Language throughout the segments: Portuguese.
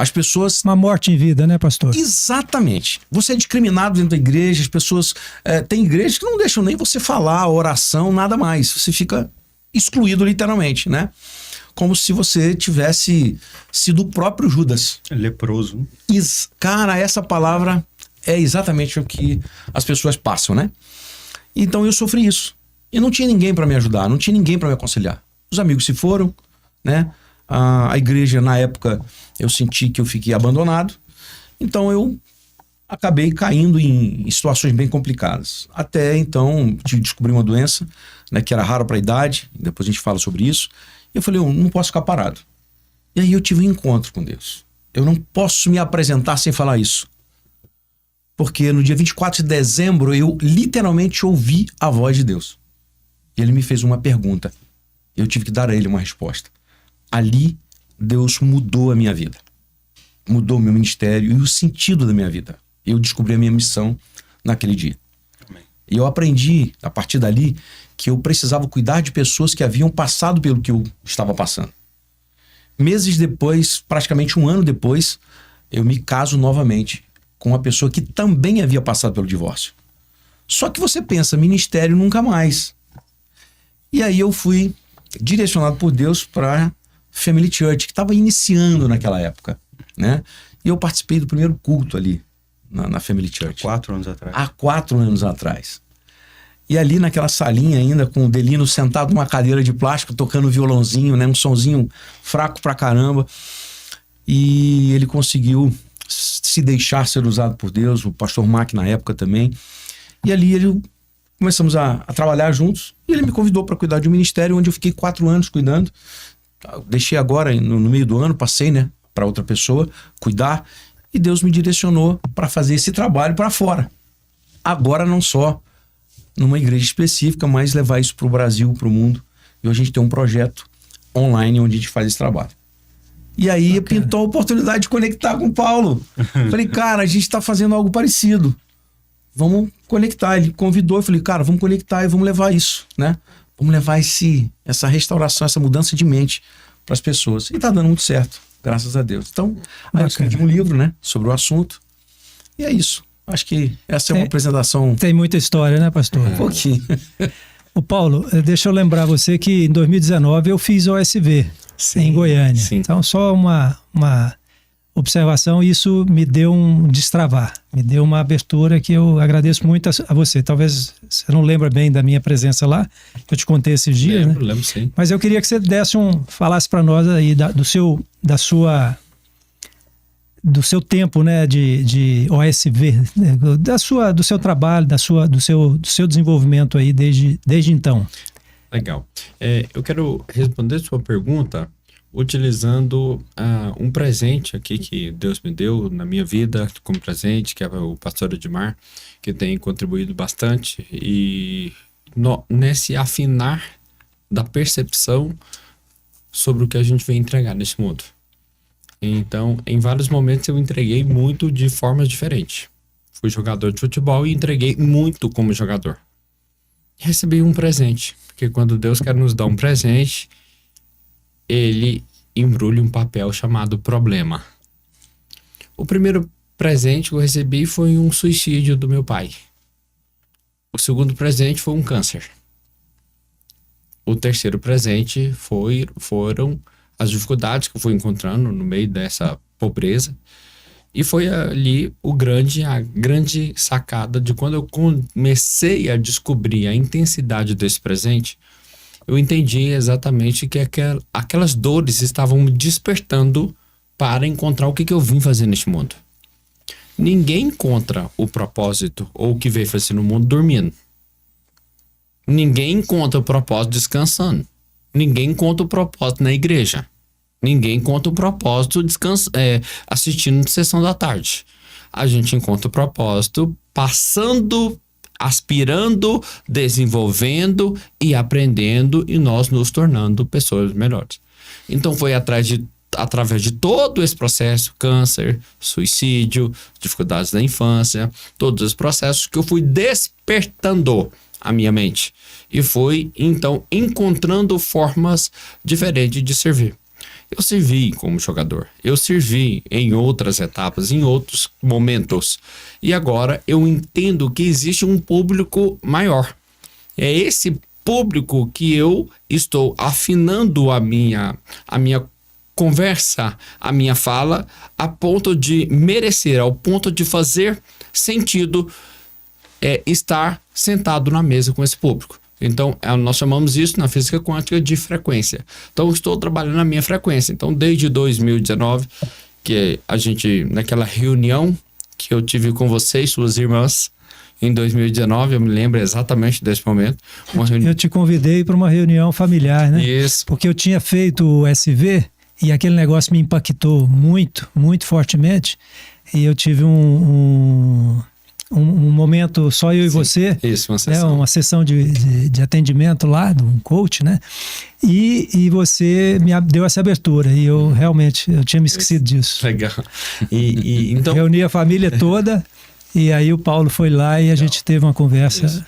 As pessoas... Uma morte em vida, né, pastor? Exatamente. Você é discriminado dentro da igreja, as pessoas... tem igrejas que não deixam nem você falar, oração, nada mais. Você fica excluído literalmente, né? Como se você tivesse sido o próprio Judas. Leproso. Cara, essa palavra é exatamente o que as pessoas passam, né? Então eu sofri isso. E não tinha ninguém para me ajudar, não tinha ninguém para me aconselhar. Os amigos se foram, né? A igreja, na época, eu senti que eu fiquei abandonado. Então eu acabei caindo em situações bem complicadas. Até então, descobri uma doença, né, que era rara para a idade. Depois a gente fala sobre isso. E eu falei, eu não posso ficar parado. E aí eu tive um encontro com Deus. Eu não posso me apresentar sem falar isso. Porque no dia 24 de dezembro, eu literalmente ouvi a voz de Deus. E ele me fez uma pergunta. Eu tive que dar a ele uma resposta. Ali, Deus mudou a minha vida. Mudou o meu ministério e o sentido da minha vida. Eu descobri a minha missão naquele dia. Amém. E eu aprendi, a partir dali, que eu precisava cuidar de pessoas que haviam passado pelo que eu estava passando. Meses depois, praticamente um ano depois, eu me caso novamente com uma pessoa que também havia passado pelo divórcio. Só que você pensa, ministério nunca mais. E aí eu fui direcionado por Deus para Family Church, que estava iniciando naquela época, né? E eu participei do primeiro culto ali, na Family Church. Há 4 anos atrás. Há 4 anos atrás. E ali naquela salinha ainda, com o Delino sentado numa cadeira de plástico, tocando violãozinho, né? Um sonzinho fraco pra caramba. E ele conseguiu se deixar ser usado por Deus, o pastor Mac na época também. E ali começamos a trabalhar juntos. E ele me convidou para cuidar de um ministério onde eu fiquei 4 anos cuidando. Deixei agora, no meio do ano, passei, né, para outra pessoa cuidar. E Deus me direcionou para fazer esse trabalho para fora. Agora não só numa igreja específica, mas levar isso para o Brasil, para o mundo. E hoje a gente tem um projeto online onde a gente faz esse trabalho. E aí pintou a oportunidade de conectar com o Paulo. Falei, cara, a gente está fazendo algo parecido. Vamos conectar. Ele convidou, eu falei, cara, vamos conectar e vamos levar isso, né? Vamos levar essa restauração, essa mudança de mente para as pessoas. E tá dando muito certo, graças a Deus. Então, aí eu escrevi um livro, né, sobre o assunto. E é isso. Acho que essa é uma apresentação... Tem muita história, né, pastor? Um pouquinho. Ô Paulo, deixa eu lembrar você que em 2019 eu fiz OSV em Goiânia. Sim. Então, só uma observação, isso me deu um destravar, me deu uma abertura que eu agradeço muito a você. Talvez você não lembra bem da minha presença lá, que eu te contei esses dias, né? Lembro sim. Mas eu queria que você falasse para nós aí do seu tempo, né, de OSV, né, do seu trabalho, do seu desenvolvimento aí desde então. Legal. Eu quero responder sua pergunta utilizando um presente aqui que Deus me deu na minha vida como presente, que é o pastor Edmar, que tem contribuído bastante e nesse afinar da percepção sobre o que a gente vem entregar nesse mundo. Então, em vários momentos eu entreguei muito de formas diferentes. Fui jogador de futebol e entreguei muito como jogador. Recebi um presente, porque quando Deus quer nos dar um presente, ele embrulha um papel chamado problema. O primeiro presente que eu recebi foi um suicídio do meu pai. O segundo presente foi um câncer. O terceiro presente foram as dificuldades que eu fui encontrando no meio dessa pobreza. E foi ali a grande sacada de quando eu comecei a descobrir a intensidade desse presente, eu entendi exatamente que aquelas dores estavam me despertando para encontrar o que eu vim fazer neste mundo. Ninguém encontra o propósito ou o que veio fazer no mundo dormindo. Ninguém encontra o propósito descansando. Ninguém encontra o propósito na igreja. Ninguém encontra o propósito assistindo sessão da tarde. A gente encontra o propósito passando, aspirando, desenvolvendo e aprendendo e nós nos tornando pessoas melhores. Então foi através de todo esse processo, câncer, suicídio, dificuldades da infância, todos os processos que eu fui despertando a minha mente e fui então encontrando formas diferentes de servir. Eu servi como jogador, eu servi em outras etapas, em outros momentos. E agora eu entendo que existe um público maior. É esse público que eu estou afinando a minha conversa, a minha fala, a ponto de merecer, ao ponto de fazer sentido estar sentado na mesa com esse público. Então, nós chamamos isso na física quântica de frequência. Então, eu estou trabalhando na minha frequência. Então, desde 2019, que a gente, naquela reunião que eu tive com você e suas irmãs, em 2019, eu me lembro exatamente desse momento. Eu te convidei para uma reunião familiar, né? Isso. Porque eu tinha feito o SV e aquele negócio me impactou muito, muito fortemente. E eu tive um momento só eu e você. Isso, uma sessão. Uma sessão de atendimento lá, de um coach, né? E você me deu essa abertura. E eu realmente, eu tinha me esquecido disso. Legal. Então... Reuni a família toda e aí o Paulo foi lá e a gente teve uma conversa. Isso.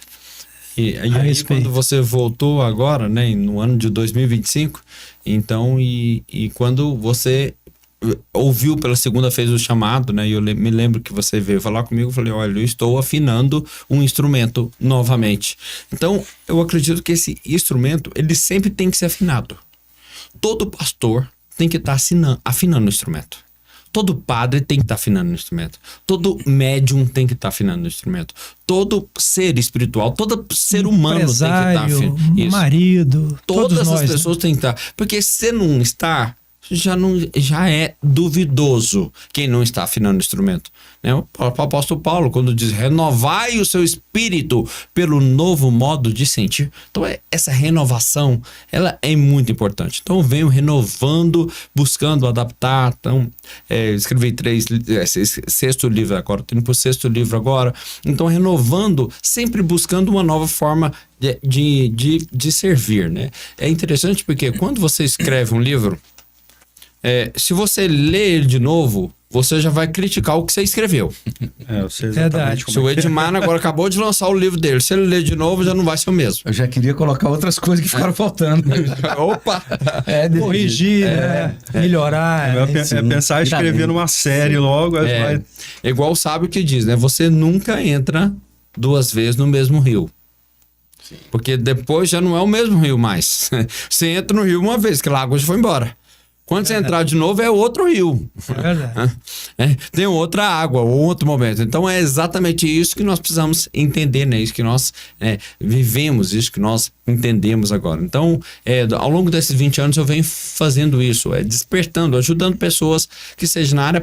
E aí, quando você voltou agora, né, no ano de 2025, então, e quando você ouviu pela segunda vez o chamado, né, e eu me lembro que você veio falar comigo, eu falei, olha, eu estou afinando um instrumento novamente. Então, eu acredito que esse instrumento, ele sempre tem que ser afinado. Todo pastor tem que estar afinando o instrumento. Todo padre tem que estar afinando o instrumento. Todo médium tem que estar afinando o instrumento. Todo ser espiritual, todo ser humano tem que estar afinando. Marido, todas todos as nós, pessoas têm que estar. Porque se não está, já é duvidoso quem não está afinando o instrumento. Né? O apóstolo Paulo, quando diz renovai o seu espírito pelo novo modo de sentir. Então, essa renovação, ela é muito importante. Então, eu venho renovando, buscando adaptar. Então, escrevi 6º livro agora, estou indo para o 6º livro agora. Então, renovando, sempre buscando uma nova forma de servir. Né? É interessante porque quando você escreve um livro, se você lê ele de novo, você já vai criticar o que você escreveu. Eu sei exatamente Se o Edmar agora acabou de lançar o livro dele, se ele ler de novo, já não vai ser o mesmo. Eu já queria colocar outras coisas que ficaram faltando. Opa! Corrigir, melhorar. É pensar em escrever numa série logo. É igual o sábio que diz, né? Você nunca entra 2 vezes no mesmo rio. Sim. Porque depois já não é o mesmo rio mais. Você entra no rio uma vez, que a água já foi embora. Quando você entrar de novo, é outro rio. É verdade. Tem outra água, outro momento. Então, é exatamente isso que nós precisamos entender, né? Isso que nós vivemos, isso que nós entendemos agora. Então, ao longo desses 20 anos, eu venho fazendo isso, despertando, ajudando pessoas que sejam na área